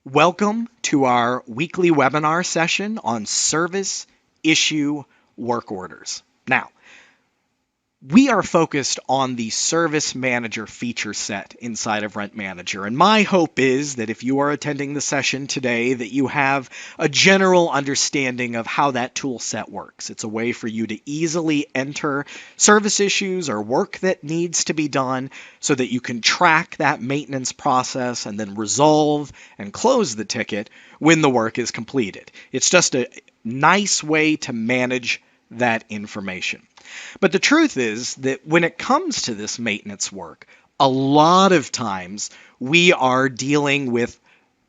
Welcome to our weekly webinar session on service issue work orders. Now, we are focused on the Service Manager feature set inside of Rent Manager, and my hope is that if you are attending the session today that you have a general understanding of how that tool set works. It's a way for you to easily enter service issues or work that needs to be done so that you can track that maintenance process and then resolve and close the ticket when the work is completed. It's just a nice way to manage that information. But the truth is that when it comes to this maintenance work, a lot of times we are dealing with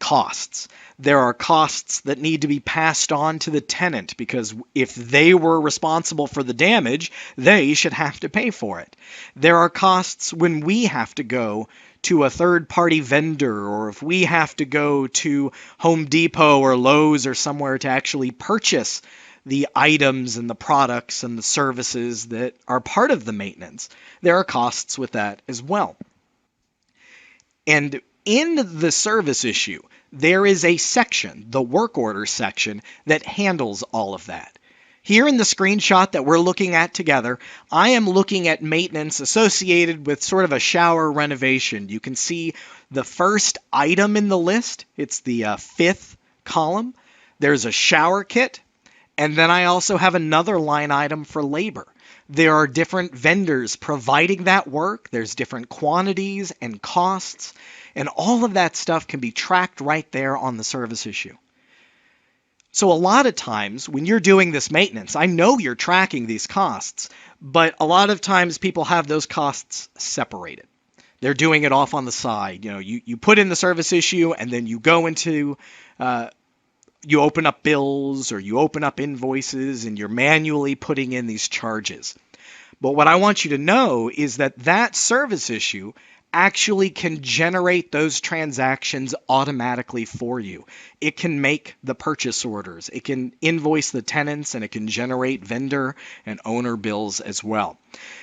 costs. There are costs that need to be passed on to the tenant because if they were responsible for the damage, they should have to pay for it. There are costs when we have to go to a third-party vendor, or if we have to go to Home Depot or Lowe's or somewhere to actually purchase the items and the products and the services that are part of the maintenance. There are costs with that as well. And in the service issue, there is a section, the work order section, that handles all of that. Here in the screenshot that we're looking at together, I am looking at maintenance associated with sort of a shower renovation. You can see the first item in the list. It's the fifth column. There's a shower kit. And then I also have another line item for labor. There are different vendors providing that work. There's different quantities and costs. And all of that stuff can be tracked right there on the service issue. So a lot of times when you're doing this maintenance, I know you're tracking these costs, but a lot of times people have those costs separated. They're doing it off on the side. You put in the service issue and then you go into you open up bills or you open up invoices and you're manually putting in these charges. But what I want you to know is that that service issue actually can generate those transactions automatically for you. It can make the purchase orders, it can invoice the tenants, and it can generate vendor and owner bills as well.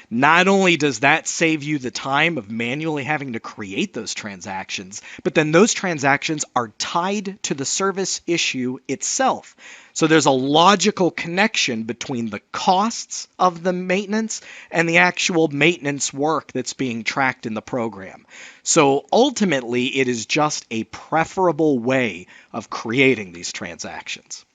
Not only does that save you the time of manually having to create those transactions, but then those transactions are tied to the service issue itself. So there's a logical connection between the costs of the maintenance and the actual maintenance work that's being tracked in the program. So ultimately, it is just a preferable way of creating these transactions.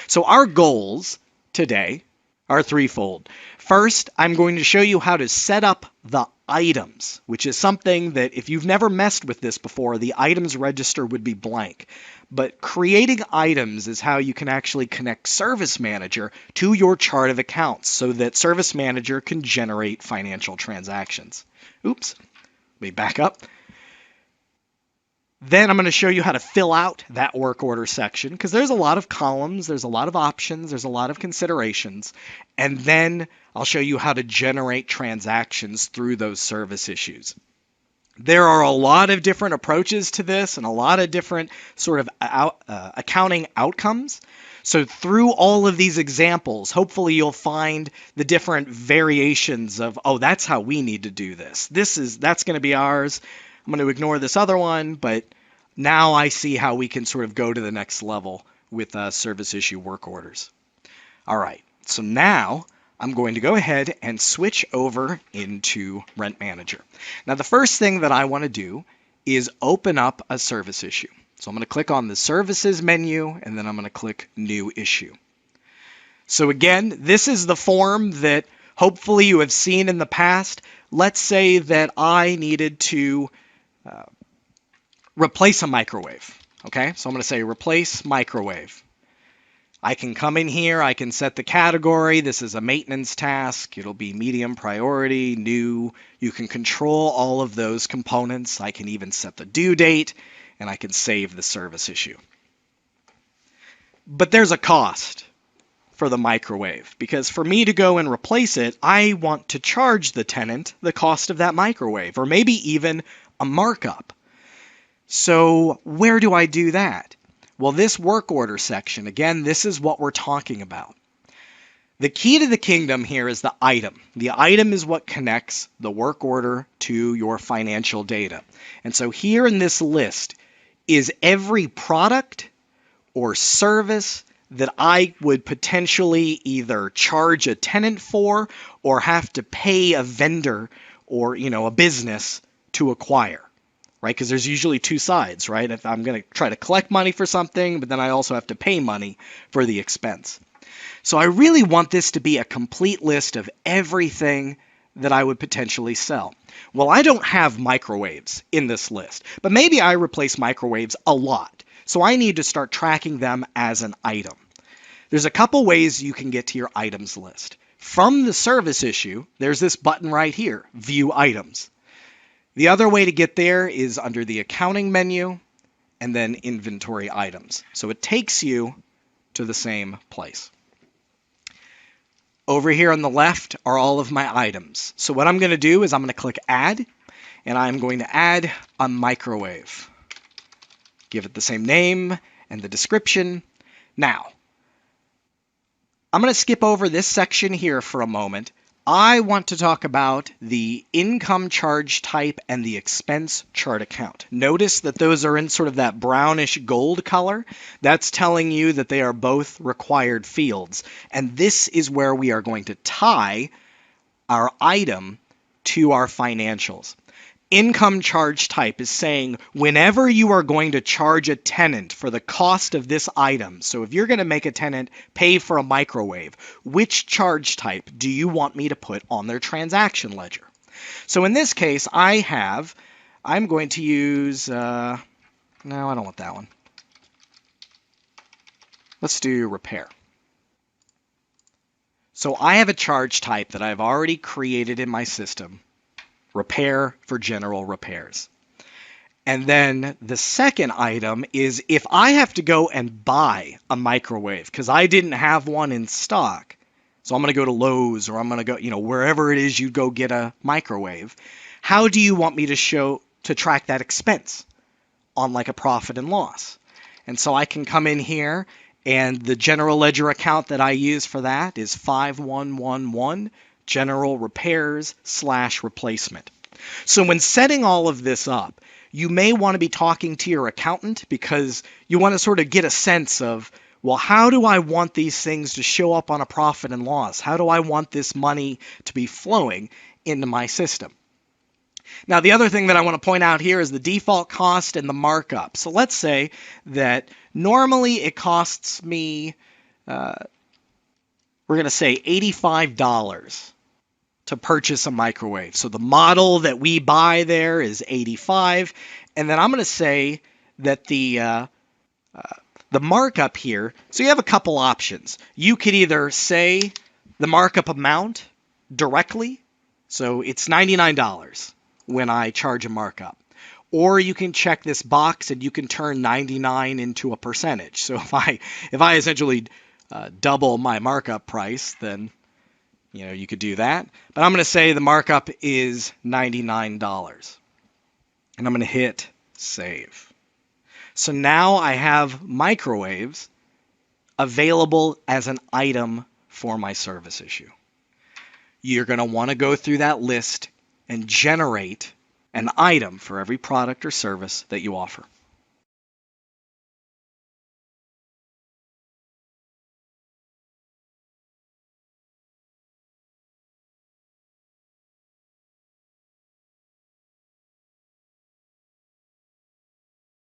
So our goals today are threefold. First, I'm going to show you how to set up the items, which is something that if you've never messed with this before, the items register would be blank. But creating items is how you can actually connect Service Manager to your chart of accounts so that Service Manager can generate financial transactions. Oops, let me back up. Then I'm going to show you how to fill out that work order section because there's a lot of columns, there's a lot of options, there's a lot of considerations. And then I'll show you how to generate transactions through those service issues. There are a lot of different approaches to this and a lot of different sort of accounting outcomes. So through all of these examples, hopefully you'll find the different variations of, oh, that's how we need to do this. That's going to be ours. I'm going to ignore this other one, but now I see how we can sort of go to the next level with service issue work orders. All right, so now I'm going to go ahead and switch over into Rent Manager. Now, the first thing that I want to do is open up a service issue. So I'm going to click on the Services menu, and then I'm going to click New Issue. So again, this is the form that hopefully you have seen in the past. Let's say that I needed to replace a microwave. Okay, so I'm going to say replace microwave. I can come in here, I can set the category. This is a maintenance task. It'll be medium priority, new. You can control all of those components. I can even set the due date, and I can save the service issue. But there's a cost for the microwave because for me to go and replace it, I want to charge the tenant the cost of that microwave or maybe even a markup. So where do I do that? Well, this work order section, again, this is what we're talking about. The key to the kingdom here is the item. The item is what connects the work order to your financial data. And so here in this list, is every product or service that I would potentially either charge a tenant for or have to pay a vendor or, a business to acquire, right? Because there's usually two sides, right? If I'm going to try to collect money for something, but then I also have to pay money for the expense. So I really want this to be a complete list of everything that I would potentially sell. Well, I don't have microwaves in this list, but maybe I replace microwaves a lot. So I need to start tracking them as an item. There's a couple ways you can get to your items list. From the service issue, there's this button right here, View Items. The other way to get there is under the accounting menu and then inventory items. So it takes you to the same place. Over here on the left are all of my items. So what I'm going to do is I'm going to click Add, and I'm going to add a microwave. Give it the same name and the description. Now, I'm going to skip over this section here for a moment. I want to talk about the income charge type and the expense chart account. Notice that those are in sort of that brownish gold color. That's telling you that they are both required fields. And this is where we are going to tie our item to our financials. Income charge type is saying whenever you are going to charge a tenant for the cost of this item, so if you're going to make a tenant pay for a microwave, which charge type do you want me to put on their transaction ledger? So in this case, I'm going to use, no, I don't want that one. Let's do repair. So I have a charge type that I've already created in my system. Repair for general repairs. And then the second item is if I have to go and buy a microwave because I didn't have one in stock, so I'm going to go to Lowe's or I'm going to go, wherever it is you go get a microwave, how do you want me to track that expense on like a profit and loss? And so I can come in here, and the general ledger account that I use for that is 5111 general repairs / replacement. So when setting all of this up, you may want to be talking to your accountant because you want to sort of get a sense of, well, how do I want these things to show up on a profit and loss? How do I want this money to be flowing into my system? Now, the other thing that I want to point out here is the default cost and the markup. So let's say that normally it costs me, we're going to say $85 to purchase a microwave. So the model that we buy there is 85. And then I'm going to say that the markup here, so you have a couple options. You could either say the markup amount directly, so it's $99 when I charge a markup. Or you can check this box and you can turn 99 into a percentage. So if I essentially double my markup price, then you could do that. But I'm going to say the markup is $99. And I'm going to hit save. So now I have microwaves available as an item for my service issue. You're going to want to go through that list and generate an item for every product or service that you offer.